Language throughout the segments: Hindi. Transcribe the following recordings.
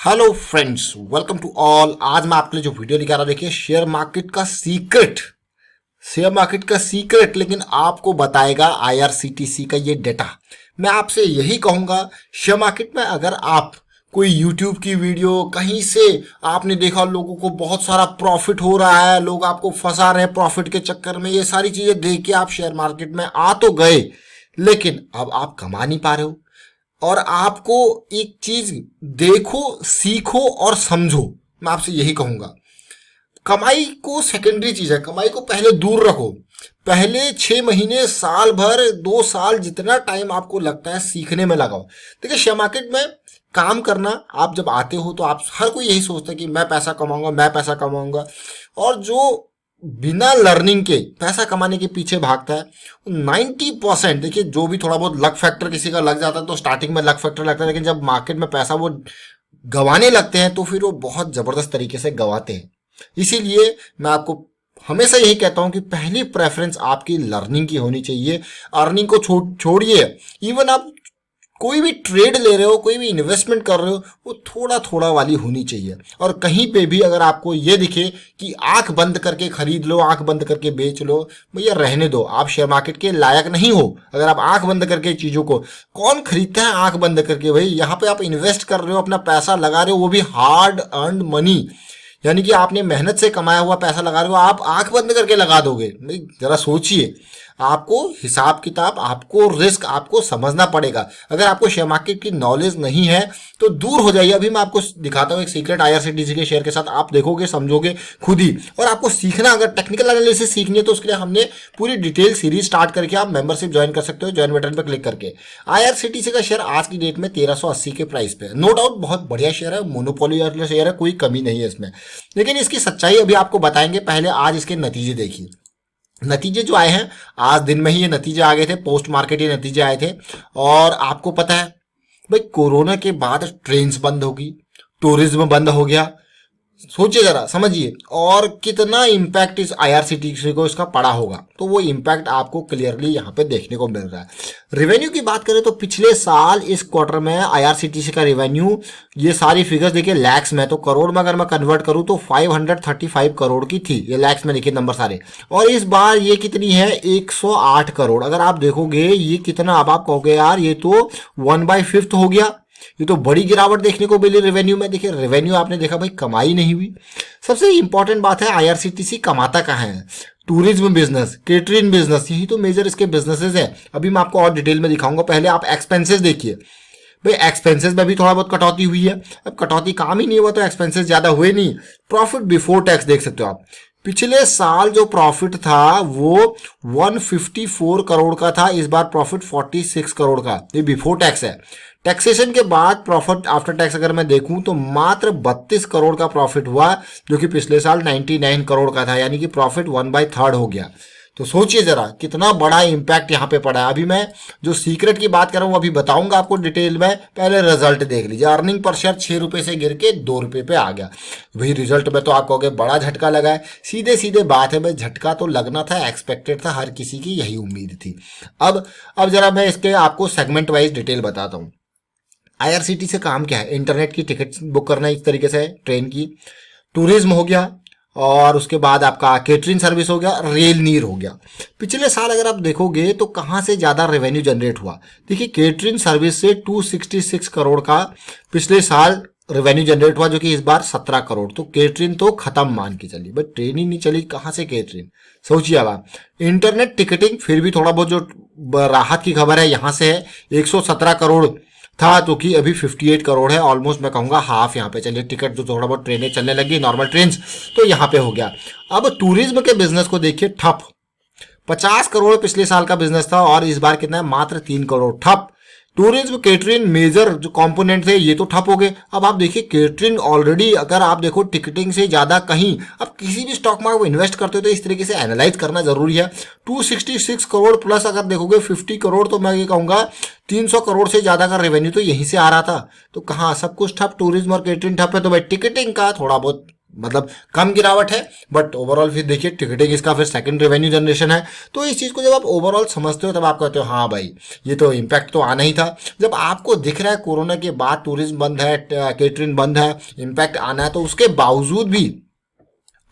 Hello friends, welcome to all. आज मैं आपके लिए जो वीडियो लेकर आ रहा हूं, देखिए शेयर मार्केट का सीक्रेट लेकिन आपको बताएगा आईआरसीटीसी का ये डेटा। मैं आपसे यही कहूंगा, शेयर मार्केट में अगर आप कोई यूट्यूब की वीडियो कहीं से आपने देखा लोगों को बहुत सारा प्रॉफिट हो रहा है, लोग आपको फंसा रहे हैं प्रॉफिट के चक्कर में, ये सारी चीजें देख के आप शेयर मार्केट में आ तो गए लेकिन अब आप कमा नहीं पा रहे हो। और आपको एक चीज देखो, सीखो और समझो। मैं आपसे यही कहूंगा, कमाई को सेकेंडरी चीज है, कमाई को पहले दूर रखो। पहले 6 महीने, साल भर, 2 साल, जितना टाइम आपको लगता है सीखने में लगाओ। देखिए, शेयर मार्केट में काम करना, आप जब आते हो तो आप हर कोई यही सोचता है कि मैं पैसा कमाऊंगा, मैं पैसा कमाऊंगा। और जो बिना लर्निंग के पैसा कमाने के पीछे भागता है 90%, देखिए जो भी थोड़ा बहुत लक फैक्टर किसी का लग जाता है तो स्टार्टिंग में लक फैक्टर लगता है, लेकिन जब मार्केट में पैसा वो गंवाने लगते हैं तो फिर वो बहुत जबरदस्त तरीके से गंवाते हैं। इसीलिए मैं आपको हमेशा यही कहता हूं कि पहली प्रेफरेंस आपकी लर्निंग की होनी चाहिए। अर्निंग को छोड़िए, इवन आप कोई भी ट्रेड ले रहे हो, कोई भी इन्वेस्टमेंट कर रहे हो, वो थोड़ा थोड़ा वाली होनी चाहिए। और कहीं पे भी अगर आपको ये दिखे कि आंख बंद करके खरीद लो, आंख बंद करके बेच लो, भैया रहने दो, आप शेयर मार्केट के लायक नहीं हो। अगर आप आंख बंद करके चीजों को, कौन खरीदता है आंख बंद करके? भाई यहाँ पे आप इन्वेस्ट कर रहे हो, अपना पैसा लगा रहे हो, वो भी हार्ड अर्नड मनी, यानी कि आपने मेहनत से कमाया हुआ पैसा लगा रहे हो, आप आंख बंद करके लगा दोगे? जरा सोचिए, आपको हिसाब किताब, आपको रिस्क, आपको समझना पड़ेगा। अगर आपको शेयर मार्केट की नॉलेज नहीं है तो दूर हो जाइए। अभी मैं आपको दिखाता हूँ एक सीक्रेट आईआरसीटीसी के शेयर के साथ, आप देखोगे, समझोगे खुद ही। और आपको सीखना, अगर टेक्निकल एनालिसिस सीखनी है तो उसके लिए हमने पूरी डिटेल सीरीज स्टार्ट करके आप मेंबरशिप ज्वाइन कर सकते हो, ज्वाइन बटन पर क्लिक करके। आईआरसीटीसी का शेयर आज की डेट में 1380 के प्राइस पे है। नो डाउट बहुत बढ़िया शेयर है, मोनोपोली शेयर है, कोई कमी नहीं है इसमें, लेकिन इसकी सच्चाई अभी आपको बताएंगे। पहले आज इसके नतीजे देखिए। नतीजे जो आए हैं आज दिन में ही, ये नतीजे आ गए थे, पोस्ट मार्केट ये नतीजे आए थे। और आपको पता है भाई, कोरोना के बाद ट्रेन्स बंद होगी, टूरिज्म बंद हो गया। सोचिए जरा, समझिए, और कितना इम्पैक्ट इस आईआरसीटीसी को इसका पड़ा होगा। तो वो इम्पैक्ट आपको क्लियरली यहाँ पे देखने को मिल रहा है। रेवेन्यू की बात करें तो पिछले साल इस क्वार्टर में आईआरसीटीसी का रेवेन्यू, ये सारी फिगर्स देखिए लैक्स में, तो करोड़ में अगर मैं कन्वर्ट करूं तो 535 करोड़ की थी। ये लैक्स में देखिए नंबर सारे। और इस बार ये कितनी है? 108 करोड़। अगर आप देखोगे ये कितना, अब आप कहोगे यार ये तो 1/5 हो गया, ये तो बड़ी गिरावट देखने को मिली रेवेन्यू में। देखिए रेवेन्यू आपने देखा भाई, कमाई नहीं हुई। सबसे इंपॉर्टेंट बात है, आईआरसीटीसी कमाता कहाँ है? टूरिज्म बिजनेस, केटरिंग बिजनेस, यही तो मेजर इसके बिजनेसेस है। अभी मैं आपको और डिटेल में दिखाऊंगा। पहले आप एक्सपेंसेस देखिए भाई, एक्सपेंसेस में भी थोड़ा बहुत कटौती हुई है। अब कटौती काम ही नहीं हुआ तो एक्सपेंसेस ज्यादा हुए नहीं। प्रॉफिट बिफोर टैक्स देख सकते हो आप, पिछले साल जो प्रॉफिट था वो 154 करोड़ का था, इस बार प्रॉफिट 46 करोड़ का, ये बिफोर टैक्स है। टैक्सेशन के बाद प्रॉफिट आफ्टर टैक्स अगर मैं देखूं तो मात्र 32 करोड़ का प्रॉफिट हुआ, जो कि पिछले साल 99 करोड़ का था, यानी कि प्रॉफिट 1/3 हो गया। तो सोचिए जरा कितना बड़ा इंपैक्ट यहाँ पे पड़ा है। अभी मैं जो सीक्रेट की बात कर रहा हूँ अभी बताऊंगा आपको डिटेल में, पहले रिजल्ट देख लीजिए। अर्निंग पर शेयर 6 रुपए से गिर के 2 रुपए पे आ गया। वही रिजल्ट में तो आप कहोगे बड़ा झटका लगा है, सीधे सीधे बात है भाई, झटका तो लगना था, एक्सपेक्टेड था, हर किसी की यही उम्मीद थी। अब जरा मैं इसके आपको सेगमेंट वाइज डिटेल बताता हूँ। आईआरसीटी से काम क्या है? इंटरनेट की टिकट बुक करना, एक तरीके से ट्रेन की, टूरिज्म हो गया, और उसके बाद आपका केटरिंग सर्विस हो गया, रेल नीर हो गया। पिछले साल अगर आप देखोगे तो कहां से ज्यादा रेवेन्यू जनरेट हुआ? देखिए केटरिंग सर्विस से 266 करोड़ का पिछले साल रेवेन्यू जनरेट हुआ, जो कि इस बार 17 करोड़। तो केटरिंग तो खत्म मान के चलिए, बट ट्रेन ही नहीं चली, कहां से केटरिंग? सोचिए अब आप। इंटरनेट टिकटिंग फिर भी थोड़ा बहुत जो राहत की खबर है यहाँ से है, 117 करोड़ था जो कि अभी 58 करोड़ है। ऑलमोस्ट मैं कहूंगा हाफ यहाँ पे। चलिए टिकट जो थोड़ा बहुत ट्रेनें चलने लगी, नॉर्मल ट्रेन, तो यहाँ पे हो गया। अब टूरिज्म के बिजनेस को देखिए, ठप। 50 करोड़ पिछले साल का बिजनेस था और इस बार कितना है? मात्र 3 करोड़, ठप। टूरिज्म केटरिंग मेजर जो कंपोनेंट थे ये तो ठप हो गए। अब आप देखिए केटरिंग ऑलरेडी, अगर आप देखो टिकटिंग से ज्यादा कहीं, अब किसी भी स्टॉक मार्केट में इन्वेस्ट करते हो तो इस तरीके से एनालाइज करना जरूरी है। 266 करोड़ प्लस अगर देखोगे 50 करोड़, तो मैं ये कहूंगा 300 करोड़ से ज्यादा का रेवेन्यू तो यहीं से आ रहा था। तो कहाँ? सब कुछ ठप, टूरिज्म और केटरिंग ठप है। तो भाई टिकटिंग का थोड़ा बहुत मतलब कम गिरावट है, बट ओवरऑल फिर देखिए टिकटिंग इसका फिर सेकंड रेवेन्यू जनरेशन है। तो इस चीज़ को जब आप ओवरऑल समझते हो तब आप कहते हो हाँ भाई ये तो इम्पैक्ट तो आना ही था। जब आपको दिख रहा है कोरोना के बाद टूरिज्म बंद है, केटरिंग बंद है, इम्पैक्ट आना है, तो उसके बावजूद भी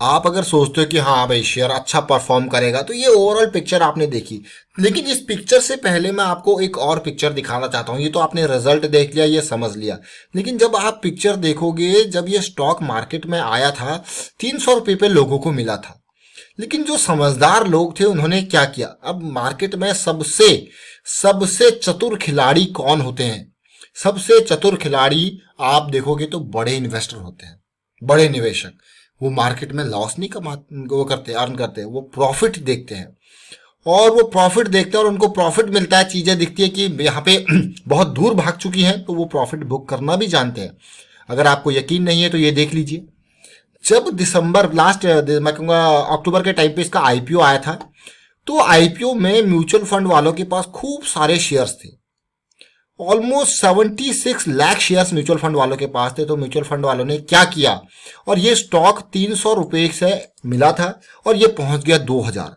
आप अगर सोचते हो कि हाँ भाई शेयर अच्छा परफॉर्म करेगा, तो ये ओवरऑल पिक्चर आपने देखी। लेकिन इस पिक्चर से पहले मैं आपको एक और पिक्चर दिखाना चाहता हूँ। ये तो आपने रिजल्ट देख लिया, ये समझ लिया, लेकिन जब आप पिक्चर देखोगे, जब ये स्टॉक मार्केट में आया था 300 रुपये पे लोगों को मिला था, लेकिन जो समझदार लोग थे उन्होंने क्या किया। अब मार्केट में सबसे सबसे चतुर खिलाड़ी कौन होते हैं? सबसे चतुर खिलाड़ी आप देखोगे तो बड़े इन्वेस्टर होते हैं, बड़े निवेशक। वो मार्केट में लॉस नहीं कमा वो करते अर्न करते, वो प्रॉफिट देखते हैं। और वो प्रॉफिट देखते हैं और उनको प्रॉफिट मिलता है, चीजें दिखती है कि यहाँ पे बहुत दूर भाग चुकी हैं, तो वो प्रॉफिट बुक करना भी जानते हैं। अगर आपको यकीन नहीं है तो ये देख लीजिए, जब दिसंबर लास्ट मैं कहूँगा अक्टूबर के टाइम पे इसका आईपीओ आया था, तो आईपीओ में म्यूचुअल फंड वालों के पास खूब सारे शेयर्स थे। Almost 76 lakh shares mutual fund वालों के पास थे। तो म्यूचुअल फंड वालों ने क्या किया, और ये स्टॉक 300 रुपये से मिला था और ये पहुंच गया 2000।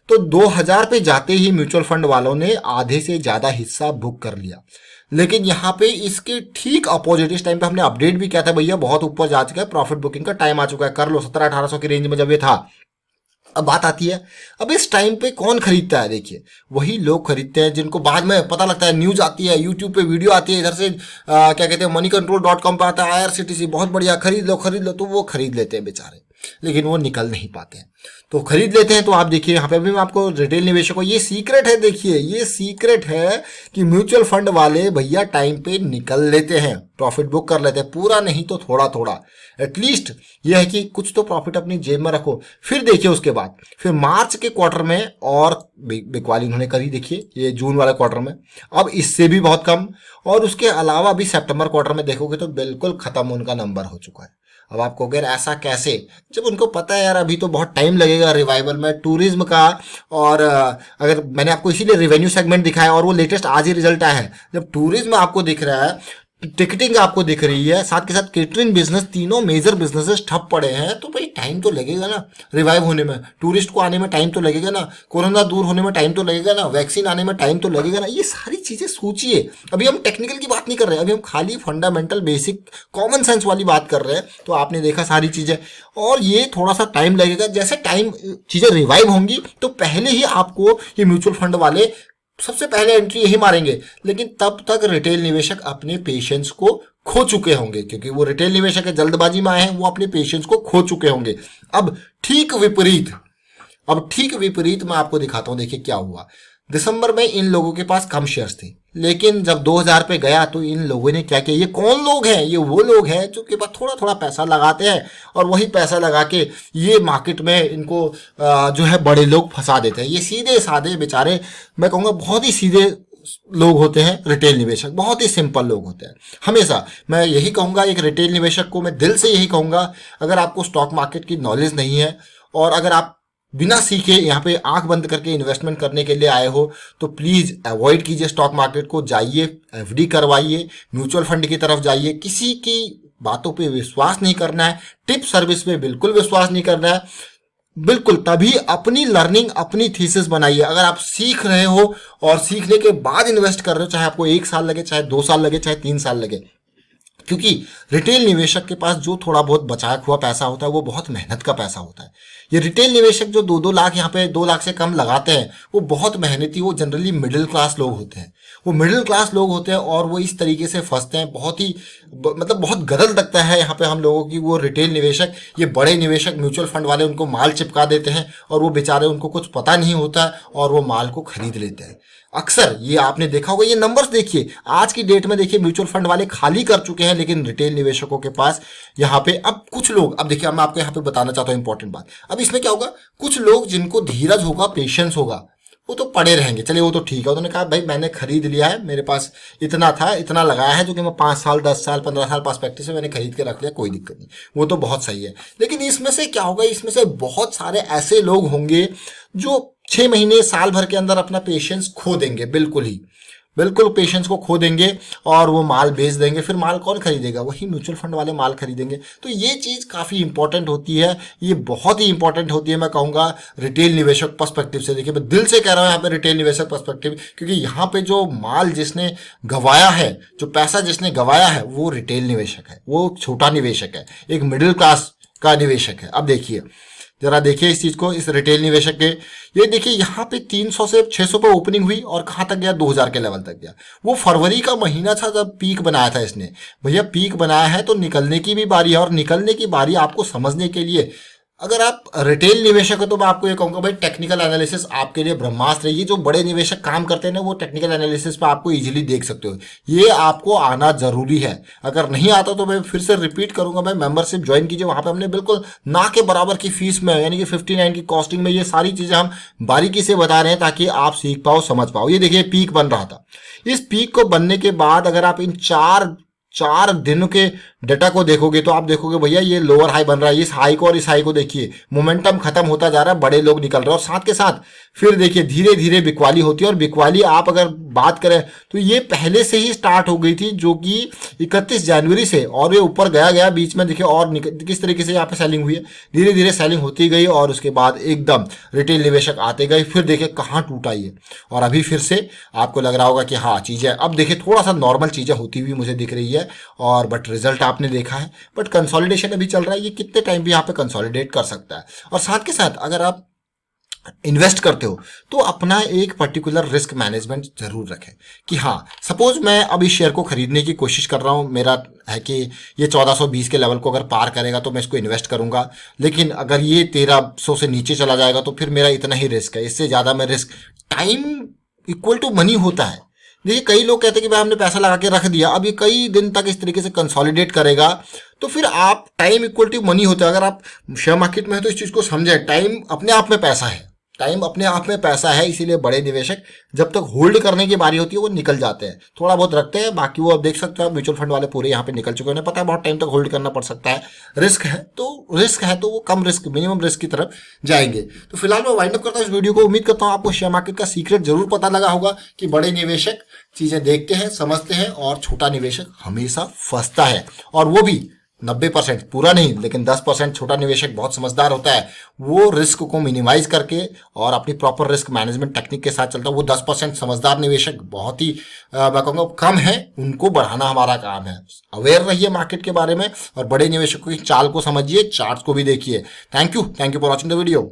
तो 2000 पे जाते ही म्यूचुअल फंड वालों ने आधे से ज्यादा हिस्सा बुक कर लिया। लेकिन यहाँ पे इसके ठीक अपोजिट, इस टाइम पे हमने अपडेट भी किया था भैया बहुत ऊपर जा चुका है, प्रॉफिट बुकिंग का टाइम आ चुका है, कर लो 1700-1800 की रेंज में जब ये था। अब बात आती है, अब इस टाइम पे कौन खरीदता है? देखिए वही लोग खरीदते हैं जिनको बाद में पता लगता है, न्यूज आती है, यूट्यूब पे वीडियो आती है, इधर से क्या कहते हैं moneycontrol.com पे आता है IRCTC बहुत बढ़िया, खरीद लो, तो वो खरीद लेते हैं बेचारे, लेकिन वो निकल नहीं पाते हैं। तो खरीद लेते हैं। तो आप देखिए यहाँ पे भी मैं आपको रिटेल निवेशकों, ये सीक्रेट है, देखिए ये सीक्रेट है कि म्यूचुअल फंड वाले भैया टाइम पे निकल लेते हैं, प्रॉफिट बुक कर लेते हैं, पूरा नहीं तो थोड़ा थोड़ा, एटलीस्ट ये है कि कुछ तो प्रॉफिट अपनी जेब में रखो। फिर देखिए उसके बाद फिर मार्च के क्वार्टर में और बिकवाली उन्होंने करी, देखिए ये जून वाले क्वार्टर में, अब इससे भी बहुत कम। और उसके अलावा अभी सितंबर क्वार्टर में देखोगे तो बिल्कुल खत्म उनका नंबर हो चुका है। अब आप कहोगे ऐसा कैसे, जब उनको पता है यार अभी तो बहुत टाइम लगेगा रिवाइवल में टूरिज्म का। और अगर मैंने आपको इसीलिए रेवेन्यू सेगमेंट दिखाया, और वो लेटेस्ट आज ही रिजल्ट आया है, जब टूरिज्म आपको दिख रहा है, टिकटिंग आपको दिख रही है, साथ के साथ केटरिंग बिजनेस, तीनों मेजर बिजनेसेस ठप पड़े हैं, तो भाई टाइम तो लगेगा ना रिवाइव होने में, टूरिस्ट को आने में टाइम तो लगेगा ना, कोरोना दूर होने में टाइम तो लगेगा ना, वैक्सीन आने में टाइम तो लगेगा ना। ये सारी चीजें सोचिए। अभी हम टेक्निकल की बात नहीं कर रहे हैं, अभी हम खाली फंडामेंटल बेसिक कॉमन सेंस वाली बात कर रहे हैं। तो आपने देखा सारी चीजें, और ये थोड़ा सा टाइम लगेगा। जैसे टाइम चीजें रिवाइव होंगी तो पहले ही आपको ये म्यूचुअल फंड वाले सबसे पहले एंट्री यही मारेंगे, लेकिन तब तक रिटेल निवेशक अपने पेशेंस को खो चुके होंगे, क्योंकि वो रिटेल निवेशक है, जल्दबाजी में आए हैं, वो अपने पेशेंस को खो चुके होंगे। अब ठीक विपरीत मैं आपको दिखाता हूं। देखिए क्या हुआ, दिसंबर में इन लोगों के पास कम शेयर्स थे, लेकिन जब 2000 पे गया तो इन लोगों ने क्या किया, ये कौन लोग हैं, ये वो लोग हैं जो के पास थोड़ा थोड़ा पैसा लगाते हैं, और वही पैसा लगा के ये मार्केट में इनको जो है बड़े लोग फंसा देते हैं। ये सीधे साधे बेचारे, मैं कहूँगा बहुत ही सीधे लोग होते हैं रिटेल निवेशक, बहुत ही सिंपल लोग होते हैं। हमेशा मैं यही कहूँगा, एक रिटेल निवेशक को मैं दिल से यही कहूँगा, अगर आपको स्टॉक मार्केट की नॉलेज नहीं है और अगर आप बिना सीखे यहाँ पे आंख बंद करके इन्वेस्टमेंट करने के लिए आए हो, तो प्लीज अवॉइड कीजिए स्टॉक मार्केट को। जाइए एफडी करवाइए, म्यूचुअल फंड की तरफ जाइए, किसी की बातों पे विश्वास नहीं करना है, टिप सर्विस पे बिल्कुल विश्वास नहीं करना है, बिल्कुल। तभी अपनी लर्निंग, अपनी थीसिस बनाइए। अगर आप सीख रहे हो और सीखने के बाद इन्वेस्ट कर रहे हो, चाहे आपको 1 साल लगे, चाहे 2 साल लगे, चाहे 3 साल लगे, क्योंकि रिटेल निवेशक के पास जो थोड़ा बहुत बचाया हुआ पैसा होता है वो बहुत मेहनत का पैसा होता है। ये रिटेल निवेशक जो 2-2 लाख यहाँ पे 2 लाख से कम लगाते हैं, वो बहुत मेहनती, वो जनरली मिडिल क्लास लोग होते हैं, वो मिडिल क्लास लोग होते हैं, और वो इस तरीके से फंसते हैं। बहुत ही मतलब बहुत गलत लगता है यहाँ पे हम लोगों की, वो रिटेल निवेशक, ये बड़े निवेशक म्यूचुअल फंड वाले उनको माल चिपका देते हैं, और वो बेचारे, उनको कुछ पता नहीं होता और वो माल को खरीद लेते हैं। अक्सर ये आपने देखा होगा, ये नंबर्स देखिए आज की डेट में, देखिए म्यूचुअल फंड वाले खाली कर चुके हैं, लेकिन रिटेल निवेशकों के पास यहाँ पे अब कुछ लोग, अब देखिए मैं आपको यहाँ पे बताना चाहता हूँ इंपॉर्टेंट बात। अब इसमें क्या होगा, कुछ लोग जिनको धीरज होगा, पेशेंस होगा, वो तो पड़े रहेंगे, चलिए वो तो ठीक है। उन्होंने कहा भाई मैंने खरीद लिया है, मेरे पास इतना था, इतना लगाया है, जो कि मैं 5 साल 10 साल 15 साल पर्सपेक्टिव से मैंने खरीद के रख लिया, कोई दिक्कत नहीं, वो तो बहुत सही है। लेकिन इसमें से क्या होगा, इसमें से बहुत सारे ऐसे लोग होंगे जो 6 महीने साल भर के अंदर अपना पेशेंस खो देंगे, बिल्कुल ही बिल्कुल पेशेंस को खो देंगे और वो माल बेच देंगे। फिर माल कौन खरीदेगा? वही म्यूचुअल फंड वाले माल खरीदेंगे। तो ये चीज़ काफ़ी इंपॉर्टेंट होती है, ये बहुत ही इंपॉर्टेंट होती है, मैं कहूँगा रिटेल निवेशक पर्सपेक्टिव से। देखिए मैं दिल से कह रहा हूँ यहाँ पे रिटेल निवेशक पर्सपेक्टिव, क्योंकि यहाँ पे जो माल जिसने गंवाया है, जो पैसा जिसने गंवाया है, वो रिटेल निवेशक है, वो छोटा निवेशक है, एक मिडिल क्लास का निवेशक है। अब देखिए जरा देखिए इस चीज को, इस रिटेल निवेशक के, ये देखिए यहाँ पे 300 से 600 पे ओपनिंग हुई और कहाँ तक गया? 2000 के लेवल तक गया। वो फरवरी का महीना था जब पीक बनाया था इसने। भैया पीक बनाया है तो निकलने की भी बारी है, और निकलने की बारी आपको समझने के लिए, अगर आप रिटेल निवेशक हो तो मैं आपको ये कहूंगा भाई टेक्निकल एनालिसिस आपके लिए ब्रह्मास्त्र है। ये जो बड़े निवेशक काम करते हैं ना, वो टेक्निकल एनालिसिस पे आपको इजीली देख सकते हो। ये आपको आना जरूरी है। अगर नहीं आता तो मैं फिर से रिपीट करूंगा भाई, मेंबरशिप ज्वाइन कीजिए। वहां पे हमने बिल्कुल ना के बराबर की फीस में, यानी कि 59 की कॉस्टिंग में ये सारी चीजें हम बारीकी से बता रहे हैं ताकि आप सीख पाओ, समझ पाओ। ये देखिए पीक बन रहा था। इस पीक को बनने के बाद अगर आप इन चार दिनों के डेटा को देखोगे तो आप देखोगे भैया ये लोअर हाई बन रहा है। इस हाई को और इस हाई को देखिए, मोमेंटम खत्म होता जा रहा है, बड़े लोग निकल रहे हैं, और साथ के साथ फिर देखिए धीरे धीरे बिकवाली होती है। और बिकवाली आप अगर बात करें तो ये पहले से ही स्टार्ट हो गई थी, जो कि 31 जनवरी से, और ये ऊपर गया बीच में देखिए, और किस तरीके से यहाँ पे सेलिंग हुई है, धीरे धीरे सेलिंग होती गई और उसके बाद एकदम रिटेल निवेशक आते गए। फिर देखिए कहाँ टूटा ये, और अभी फिर से आपको लग रहा होगा कि हाँ चीजें अब देखिए थोड़ा सा नॉर्मल चीजें होती हुई मुझे दिख रही है, और बट रिजल्ट आपने देखा है। बट कंसोलिडेशन अभी चल रहा है, ये कितने टाइम भी यहाँ पे कंसोलिडेट कर सकता है। और साथ के साथ अगर आप इन्वेस्ट करते हो तो अपना एक पर्टिकुलर रिस्क मैनेजमेंट जरूर रखें कि हाँ सपोज मैं अब इस शेयर को खरीदने की कोशिश कर रहा हूँ, मेरा है कि ये 1420 के लेवल को अगर पार करेगा तो मैं इसको इन्वेस्ट करूंगा, लेकिन अगर ये 1300 से नीचे चला जाएगा तो फिर मेरा इतना ही रिस्क है, इससे ज्यादा मैं risk, time equal to money होता है। देखिए कई लोग कहते हैं कि भाई हमने पैसा लगा के रख दिया, अब ये कई दिन तक इस तरीके से कंसोलिडेट करेगा, तो फिर आप टाइम इक्वल टू मनी होता है। अगर आप शेयर मार्केट में है तो इस चीज को समझे, टाइम अपने आप में पैसा है, टाइम अपने आप में पैसा है। इसीलिए बड़े निवेशक जब तक होल्ड करने की बारी होती है वो निकल जाते हैं, थोड़ा बहुत रखते हैं, बाकी वो आप देख सकते हो म्यूचुअल फंड वाले पूरे यहाँ पे निकल चुके हैं। उन्हें पता है बहुत टाइम तक होल्ड करना पड़ सकता है, रिस्क है तो वो कम रिस्क, मिनिमम रिस्क की तरफ जाएंगे। तो फिलहाल मैं वाइंड अप करता हूँ इस वीडियो को। उम्मीद करता हूँ आपको शेयर मार्केट का सीक्रेट जरूर पता लगा होगा कि बड़े निवेशक चीजें देखते हैं, समझते हैं, और छोटा निवेशक हमेशा फंसता है। और वो भी 90%, पूरा नहीं लेकिन 10% छोटा निवेशक बहुत समझदार होता है, वो रिस्क को मिनिमाइज करके और अपनी प्रॉपर रिस्क मैनेजमेंट टेक्निक के साथ चलता है। वो 10% समझदार निवेशक बहुत ही मैं कहूँगा कम है, उनको बढ़ाना हमारा काम है। अवेयर रहिए मार्केट के बारे में और बड़े निवेशकों की चाल को समझिए, चार्ट को भी देखिए। Thank you for watching the video.